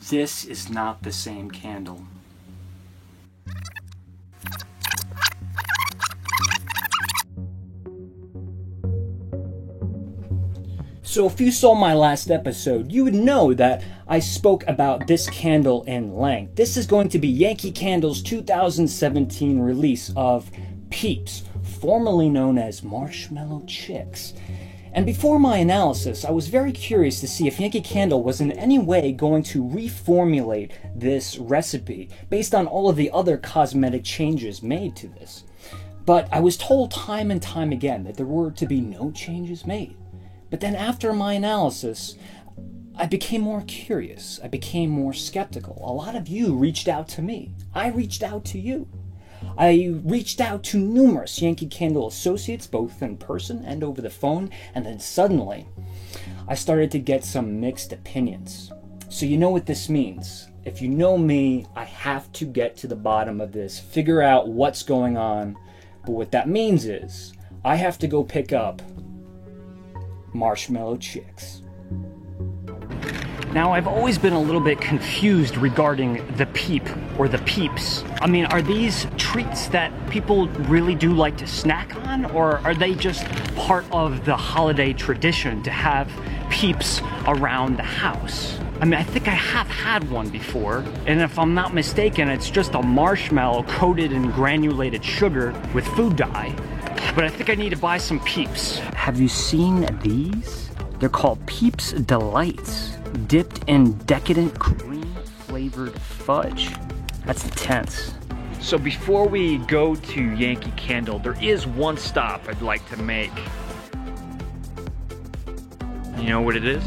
This is not the same candle. So if you saw my last episode, you would know that I spoke about this candle in length. This is going to be Yankee Candle's 2017 release of Peeps, formerly known as Marshmallow Chicks. And before my analysis, I was very curious to see if Yankee Candle was in any way going to reformulate this recipe based on all of the other cosmetic changes made to this. But I was told time and time again that there were to be no changes made. But then after my analysis, I became more curious. I became more skeptical. A lot of you reached out to me. I reached out to you. I reached out to numerous Yankee Candle associates, both in person and over the phone, and then suddenly, I started to get some mixed opinions. So you know what this means. If you know me, I have to get to the bottom of this, figure out what's going on. But what that means is, I have to go pick up Marshmallow Chicks. Now, I've always been a little bit confused regarding the Peep or the Peeps. I mean, are these treats that people really do like to snack on, or are they just part of the holiday tradition to have Peeps around the house? I mean, I think I have had one before, and if I'm not mistaken, it's just a marshmallow coated in granulated sugar with food dye. But I think I need to buy some Peeps. Have you seen these? They're called Peeps Delights, dipped in decadent cream-flavored fudge. That's intense. So before we go to Yankee Candle, there is one stop I'd like to make. You know what it is?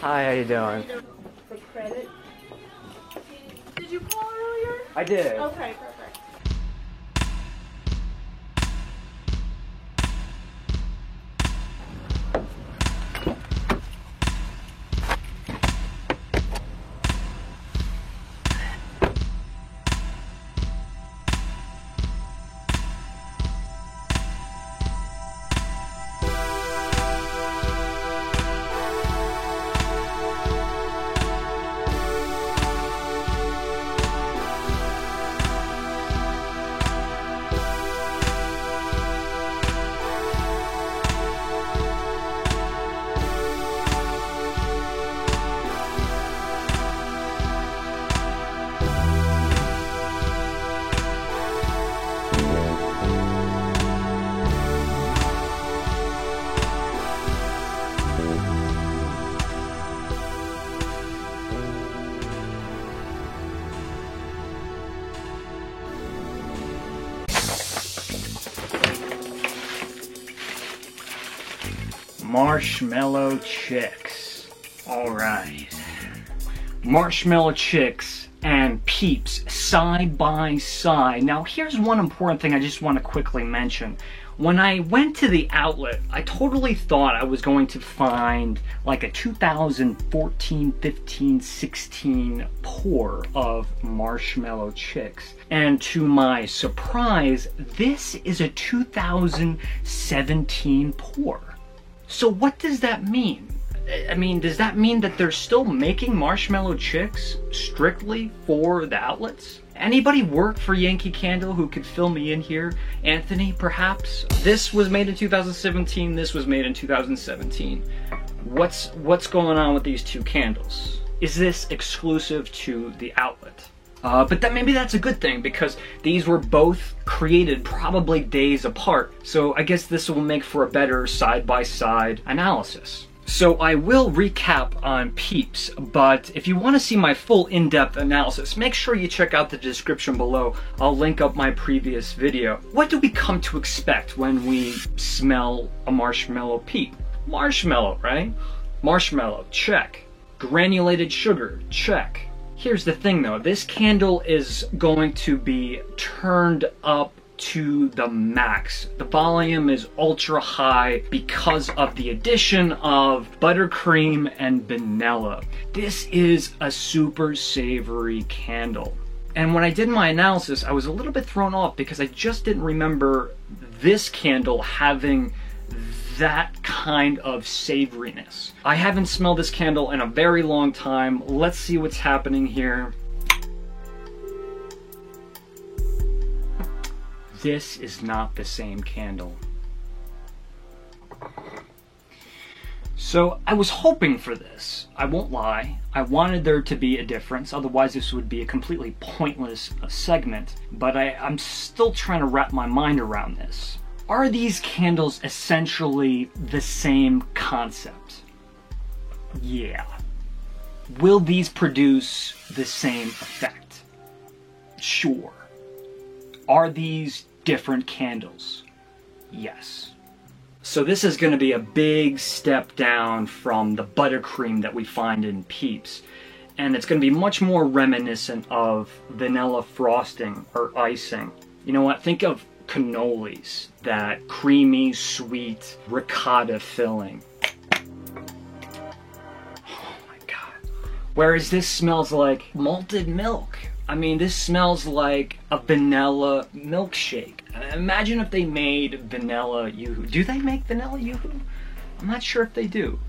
Hi, how you doing? For credit. Did you call earlier? I did. Okay, perfect. Marshmallow Chicks. Alright. Marshmallow Chicks and Peeps side by side. Now here's one important thing I just want to quickly mention. When I went to the outlet, I totally thought I was going to find like a 2014, 15, 16 pour of Marshmallow Chicks. And to my surprise, this is a 2017 pour. So what does that mean? I mean, does that mean that they're still making Marshmallow Chicks strictly for the outlets? Anybody work for Yankee Candle who could fill me in here? Anthony, perhaps? This was made in 2017, this was made in 2017. What's going on with these two candles? Is this exclusive to the outlet? But maybe that's a good thing, because these were both created probably days apart, so I guess this will make for a better side-by-side analysis. So I will recap on Peeps, but if you want to see my full in-depth analysis, make sure you check out the description below. I'll link up my previous video. What do we come to expect when we smell a marshmallow Peep? Marshmallow, right? Marshmallow, check. Granulated sugar, check. Here's the thing though, this candle is going to be turned up to the max. The volume is ultra high because of the addition of buttercream and vanilla. This is a super savory candle. And when I did my analysis, I was a little bit thrown off because I just didn't remember this candle having that kind of savoriness. I haven't smelled this candle in a very long time. Let's see what's happening here. This is not the same candle. So I was hoping for this. I won't lie. I wanted there to be a difference, otherwise this would be a completely pointless segment. But I'm still trying to wrap my mind around this. Are these candles essentially the same concept? Yeah. Will these produce the same effect? Sure. Are these different candles? Yes. So this is going to be a big step down from the buttercream that we find in Peeps. And it's going to be much more reminiscent of vanilla frosting or icing. You know what? Think of cannolis, that creamy, sweet ricotta filling. Oh my god. Whereas this smells like malted milk. I mean, this smells like a vanilla milkshake. Imagine if they made vanilla Yoo-hoo. Do they make vanilla Yoo-hoo? I'm not sure if they do.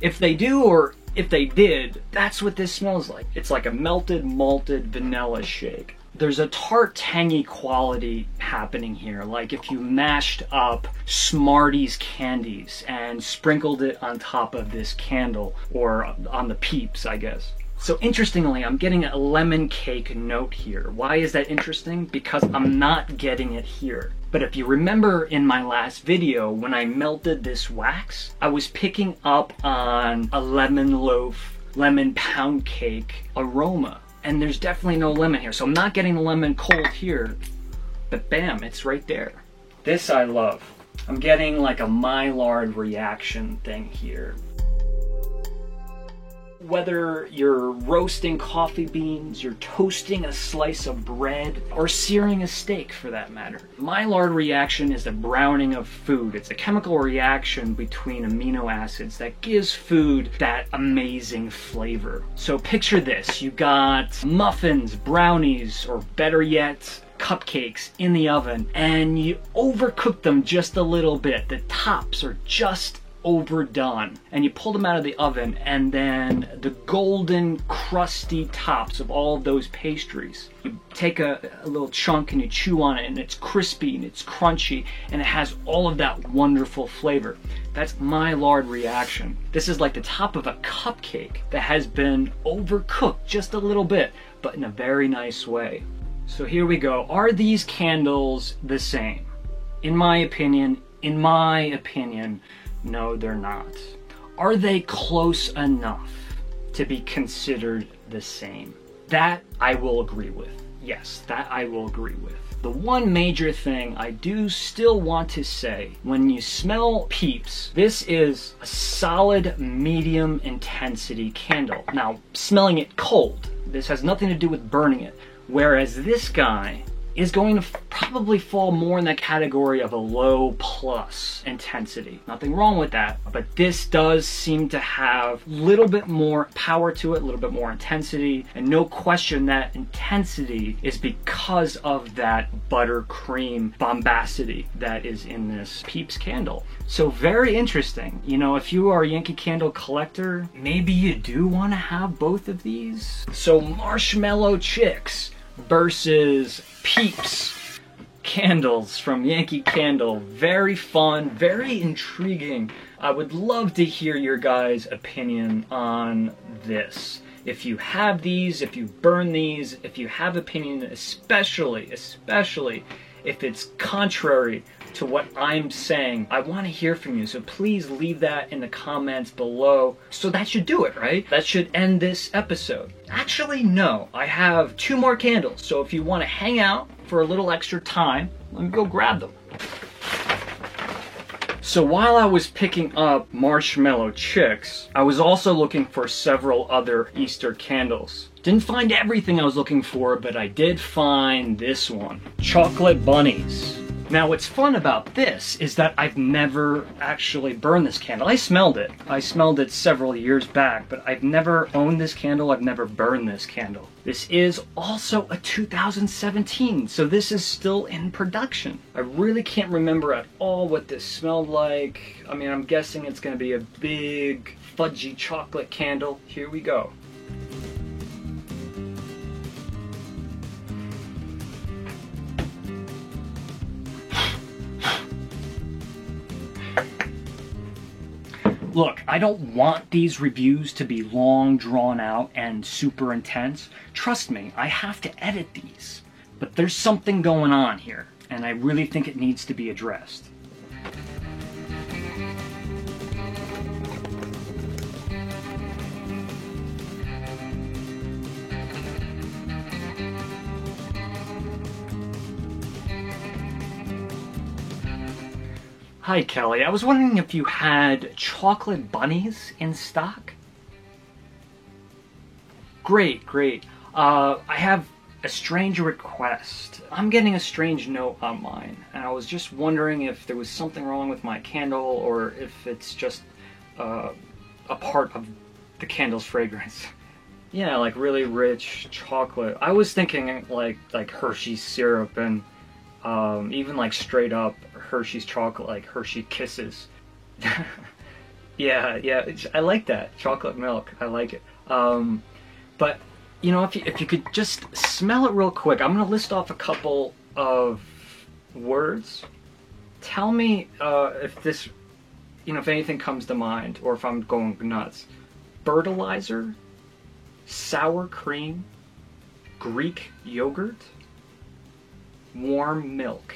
If they do, or if they did, that's what this smells like. It's like a melted, malted vanilla shake. There's a tart, tangy quality happening here, like if you mashed up Smarties candies and sprinkled it on top of this candle, or on the Peeps, I guess. So interestingly, I'm getting a lemon cake note here. Why is that interesting? Because I'm not getting it here. But if you remember in my last video, when I melted this wax, I was picking up on a lemon loaf, lemon pound cake aroma. And there's definitely no lemon here. So I'm not getting the lemon cold here, but bam, it's right there. This I love. I'm getting like a Maillard reaction thing here. Whether you're roasting coffee beans, you're toasting a slice of bread, or searing a steak for that matter. Maillard reaction is the browning of food. It's a chemical reaction between amino acids that gives food that amazing flavor. So picture this, you got muffins, brownies, or better yet, cupcakes in the oven, and you overcook them just a little bit. The tops are just overdone, and you pull them out of the oven, and then the golden crusty tops of all of those pastries, you take a little chunk and you chew on it, and it's crispy and it's crunchy, and it has all of that wonderful flavor. That's Maillard reaction. This is like the top of a cupcake that has been overcooked just a little bit, but in a very nice way. So here we go. Are these candles the same? In my opinion, no, they're not. Are they close enough to be considered the same? That I will agree with. Yes, that I will agree with. The one major thing I do still want to say, when you smell Peeps, this is a solid medium intensity candle. Now, smelling it cold, this has nothing to do with burning it. Whereas this guy is going to probably fall more in that category of a low plus intensity. Nothing wrong with that, but this does seem to have a little bit more power to it, a little bit more intensity, and no question that intensity is because of that buttercream bombacity that is in this Peeps candle. So very interesting. You know, if you are a Yankee Candle collector, maybe you do want to have both of these. So Marshmallow Chicks versus Peeps candles from Yankee Candle. Very fun, very intriguing. I would love to hear your guys' opinion on this. If you have these, if you burn these, if you have opinion, especially if it's contrary to what I'm saying, I want to hear from you. So please leave that in the comments below. So that should do it, right? That should end this episode. Actually, no. I have 2 more candles. So if you want to hang out for a little extra time, let me go grab them. So while I was picking up Marshmallow Chicks, I was also looking for several other Easter candles. Didn't find everything I was looking for, but I did find this one. Chocolate Bunnies. Now what's fun about this is that I've never actually burned this candle. I smelled it. I smelled it several years back, but I've never owned this candle. I've never burned this candle. This is also a 2017, so this is still in production. I really can't remember at all what this smelled like. I mean, I'm guessing it's gonna be a big fudgy chocolate candle. Here we go. Look, I don't want these reviews to be long, drawn out, and super intense. Trust me, I have to edit these. But there's something going on here, and I really think it needs to be addressed. Hi Kelly, I was wondering if you had chocolate bunnies in stock? Great, great. I have a strange request. I'm getting a strange note on mine, and I was just wondering if there was something wrong with my candle or if it's just a part of the candle's fragrance. Yeah, like really rich chocolate. I was thinking like Hershey's syrup and even like straight up Hershey's chocolate, like Hershey Kisses. yeah, I like that. Chocolate milk, I like it. But, you know, if you could just smell it real quick, I'm going to list off a couple of words. Tell me if this, you know, if anything comes to mind or if I'm going nuts. Fertilizer, sour cream, Greek yogurt, warm milk.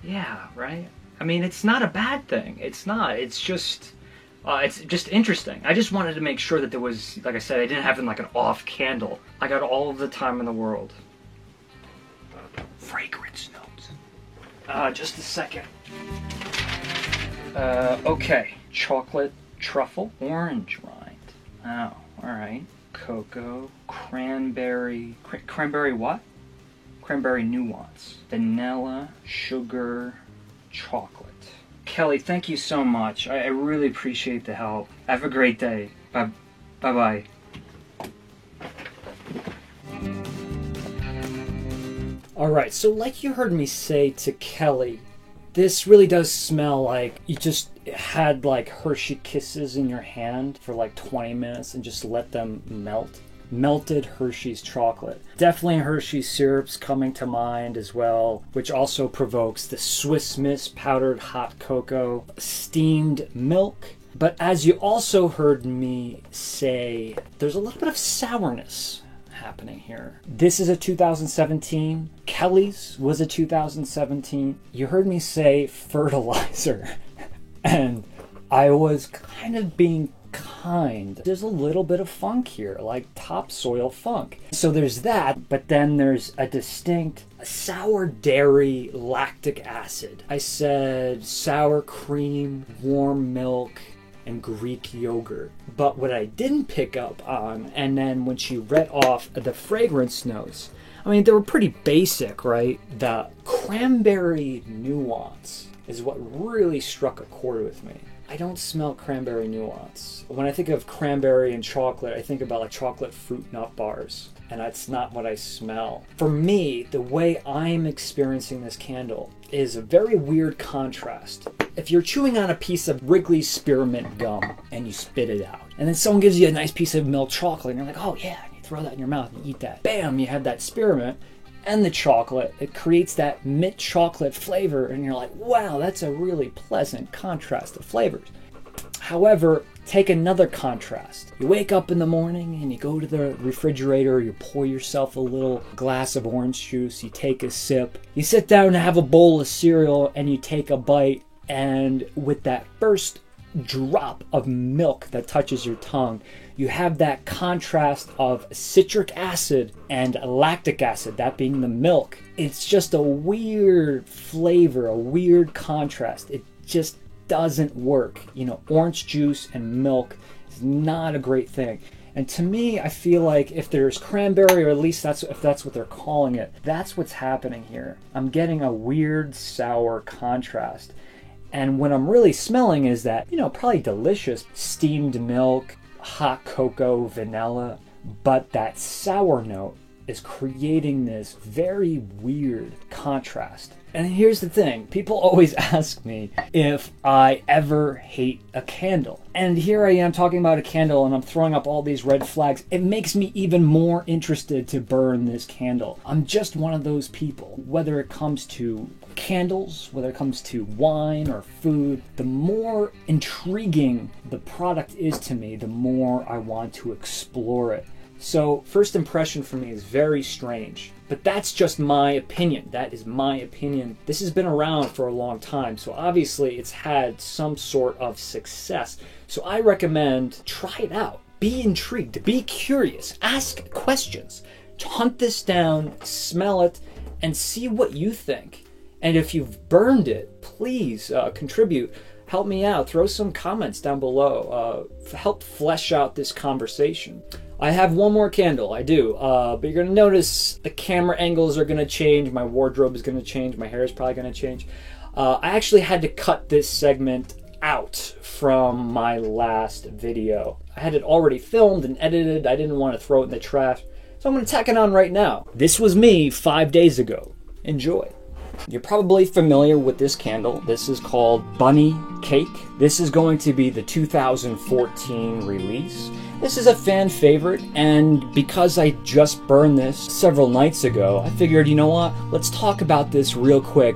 Yeah, right? I mean, it's not a bad thing. It's not. It's just interesting. I just wanted to make sure that there was, like I said, I didn't have like an off candle. I got all of the time in the world. Fragrance notes. Just a second. Okay. Chocolate truffle orange rind. Oh, alright. Cocoa, cranberry, cranberry what? Cranberry nuance, vanilla, sugar, chocolate. Kelly, thank you so much. I really appreciate the help. Have a great day. Bye-bye. Alright, so like you heard me say to Kelly, this really does smell like you just had like Hershey Kisses in your hand for like 20 minutes and just let them melt. Melted Hershey's chocolate. Definitely Hershey's syrup's coming to mind as well, which also provokes the Swiss Miss powdered hot cocoa, steamed milk. But as you also heard me say, there's a little bit of sourness happening here. This is a 2017. Kelly's was a 2017. You heard me say fertilizer. And I was kind of being kind. There's a little bit of funk here, like topsoil funk. So there's that, but then there's a distinct sour dairy lactic acid. I said sour cream, warm milk, and Greek yogurt. But what I didn't pick up on, and then when she read off the fragrance notes, I mean, they were pretty basic, right? The cranberry nuance is what really struck a chord with me. I don't smell cranberry nuance. When I think of cranberry and chocolate, I think about like chocolate fruit nut bars, and that's not what I smell. For me, the way I'm experiencing this candle is a very weird contrast. If you're chewing on a piece of Wrigley's Spearmint gum and you spit it out, and then someone gives you a nice piece of milk chocolate, and you're like, oh yeah, and you throw that in your mouth and you eat that. Bam, you have that spearmint and the chocolate. It creates that mint chocolate flavor, and you're like, wow, that's a really pleasant contrast of flavors. However, take another contrast. You wake up in the morning and you go to the refrigerator, you pour yourself a little glass of orange juice, you take a sip, you sit down to have a bowl of cereal and you take a bite, and with that first drop of milk that touches your tongue, you have that contrast of citric acid and lactic acid, that being the milk. It's just a weird flavor, a weird contrast. It just doesn't work. You know, orange juice and milk is not a great thing. And to me, I feel like if there's cranberry, or at least if that's what they're calling it, that's what's happening here. I'm getting a weird sour contrast. And what I'm really smelling is that, probably delicious steamed milk, hot cocoa, vanilla, but that sour note is creating this very weird contrast. And here's the thing, people always ask me if I ever hate a candle. And here I am talking about a candle and I'm throwing up all these red flags. It makes me even more interested to burn this candle. I'm just one of those people. Whether it comes to candles, whether it comes to wine or food, the more intriguing the product is to me, the more I want to explore it. So first impression for me is very strange, but that's just my opinion. That is my opinion. This has been around for a long time, so obviously it's had some sort of success. So I recommend try it out. Be intrigued, be curious, ask questions, hunt this down, smell it, and see what you think. And if you've burned it, please contribute. Help me out. Throw some comments down below. Help flesh out this conversation. I have one more candle, I do, but you're going to notice the camera angles are going to change, my wardrobe is going to change, my hair is probably going to change. I actually had to cut this segment out from my last video. I had it already filmed and edited, I didn't want to throw it in the trash, so I'm going to tack it on right now. This was me 5 days ago. Enjoy. You're probably familiar with this candle. This is called Bunny Cake. This is going to be the 2014 release. This is a fan favorite, and because I just burned this several nights ago, I figured, you know what, let's talk about this real quick.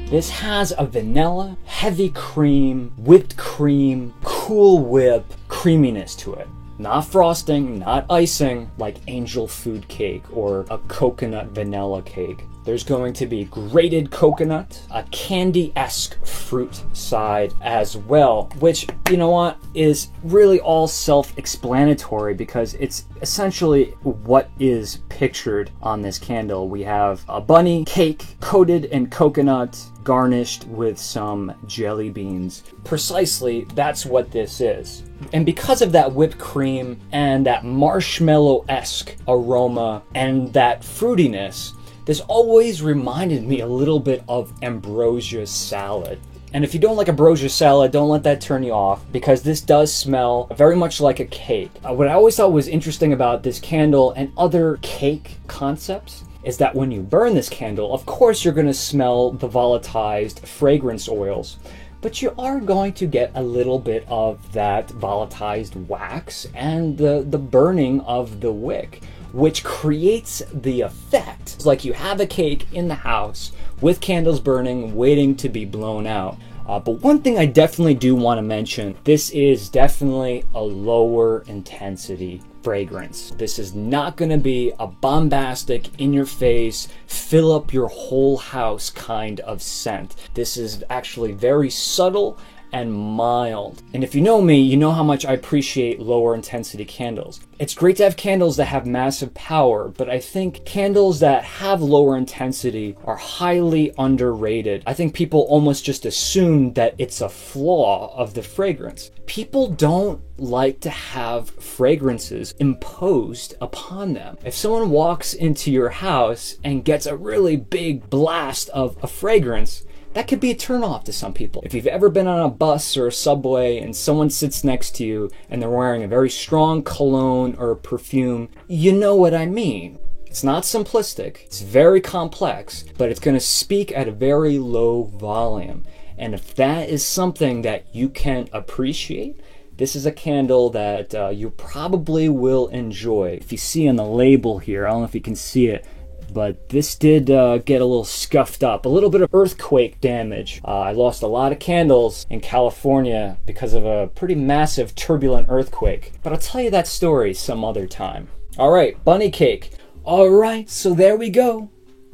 This has a vanilla, heavy cream, whipped cream, Cool Whip creaminess to it. Not frosting, not icing, like angel food cake or a coconut vanilla cake. There's going to be grated coconut, a candy-esque fruit side as well, which, you know what, is really all self-explanatory because it's essentially what is pictured on this candle. We have a bunny cake coated in coconut, garnished with some jelly beans. Precisely, that's what this is. And because of that whipped cream and that marshmallow-esque aroma and that fruitiness, this always reminded me a little bit of ambrosia salad. And if you don't like ambrosia salad, don't let that turn you off, because this does smell very much like a cake. What I always thought was interesting about this candle and other cake concepts is that when you burn this candle, of course you're going to smell the volatilized fragrance oils, but you are going to get a little bit of that volatilized wax and the burning of the wick, which creates the effect. It's like you have a cake in the house with candles burning, waiting to be blown out. But one thing I definitely do want to mention, this is definitely a lower intensity fragrance. This is not going to be a bombastic, in your face, fill up your whole house kind of scent. This is actually very subtle and mild. And if you know me, you know how much I appreciate lower intensity candles. It's great to have candles that have massive power, but I think candles that have lower intensity are highly underrated. I think people almost just assume that it's a flaw of the fragrance. People don't like to have fragrances imposed upon them. If someone walks into your house and gets a really big blast of a fragrance, that could be a turnoff to some people. If you've ever been on a bus or a subway and someone sits next to you and they're wearing a very strong cologne or perfume, you know what I mean. It's not simplistic, it's very complex, but it's going to speak at a very low volume. And if that is something that you can appreciate, this is a candle that you probably will enjoy. If you see on the label here, I don't know if you can see it, but this did get a little scuffed up, a little bit of earthquake damage. I lost a lot of candles in California because of a pretty massive turbulent earthquake. But I'll tell you that story some other time. All right, bunny cake. All right, so there we go.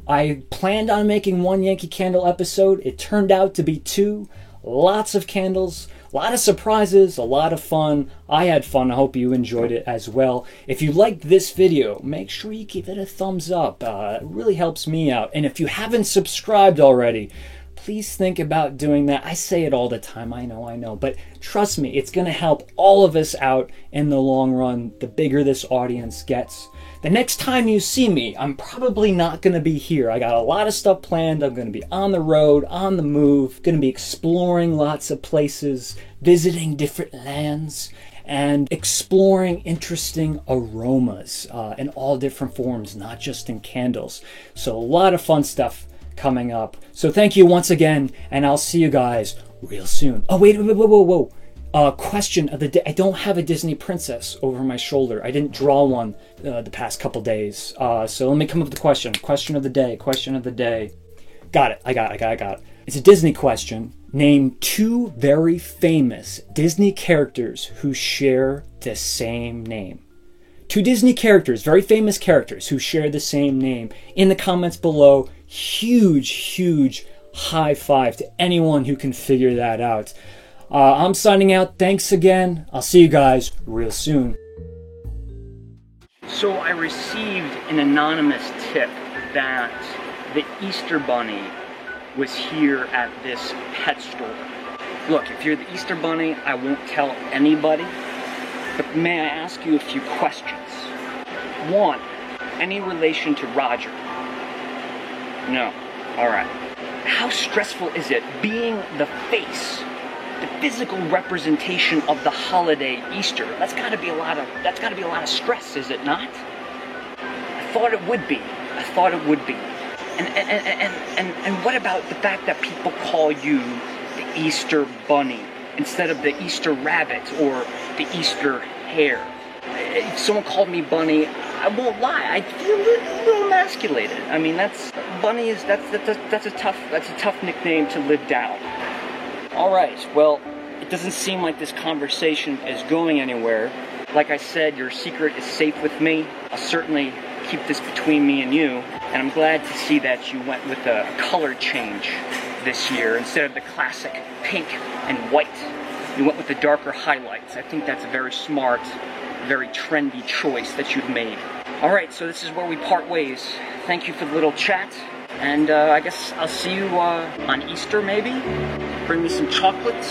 I planned on making one Yankee Candle episode. It turned out to be two. Lots of candles, a lot of surprises, a lot of fun. I had fun. I hope you enjoyed it as well. If you liked this video, make sure you give it a thumbs up. It really helps me out. And if you haven't subscribed already, please think about doing that. I say it all the time, I know, but trust me, it's going to help all of us out in the long run, the bigger this audience gets. The next time you see me, I'm probably not going to be here. I got a lot of stuff planned. I'm going to be on the road, on the move, going to be exploring lots of places, visiting different lands, and exploring interesting aromas in all different forms, not just in candles. So a lot of fun stuff coming up. So thank you once again, and I'll see you guys real soon. Oh, wait, whoa. Question of the day. I don't have a Disney princess over my shoulder. I didn't draw one the past couple days. So let me come up with the question. Question of the day. Got it. I got it. It's a Disney question. Name 2 very famous Disney characters who share the same name. 2 Disney characters, very famous characters who share the same name. In the comments below, huge high five to anyone who can figure that out. I'm signing out. Thanks again. I'll see you guys real soon. So I received an anonymous tip that the Easter Bunny was here at this pet store. Look, if you're the Easter Bunny, I won't tell anybody, but may I ask you a few questions? 1, any relation to Roger? No. Alright. How stressful is it being the face, the physical representation of the holiday Easter? That's gotta be a lot of stress, is it not? I thought it would be. And what about the fact that people call you the Easter Bunny instead of the Easter Rabbit or the Easter Hare? If someone called me Bunny, I won't lie, I'd feel a little emasculated. I mean, that's a tough nickname to live down. All right, well, it doesn't seem like this conversation is going anywhere. Like I said, your secret is safe with me. I'll certainly keep this between me and you. And I'm glad to see that you went with a color change this year instead of the classic pink and white. You went with the darker highlights. I think that's a very smart, very trendy choice that you've made. All right, so this is where we part ways. Thank you for the little chat. And I guess I'll see you on Easter, maybe? Bring me some chocolates.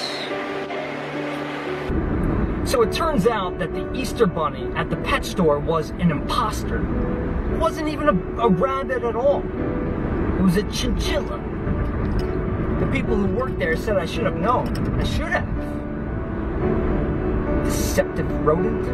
So it turns out that the Easter Bunny at the pet store was an imposter. It wasn't even a rabbit at all. It was a chinchilla. The people who worked there said I should have known. I should have. Deceptive rodent.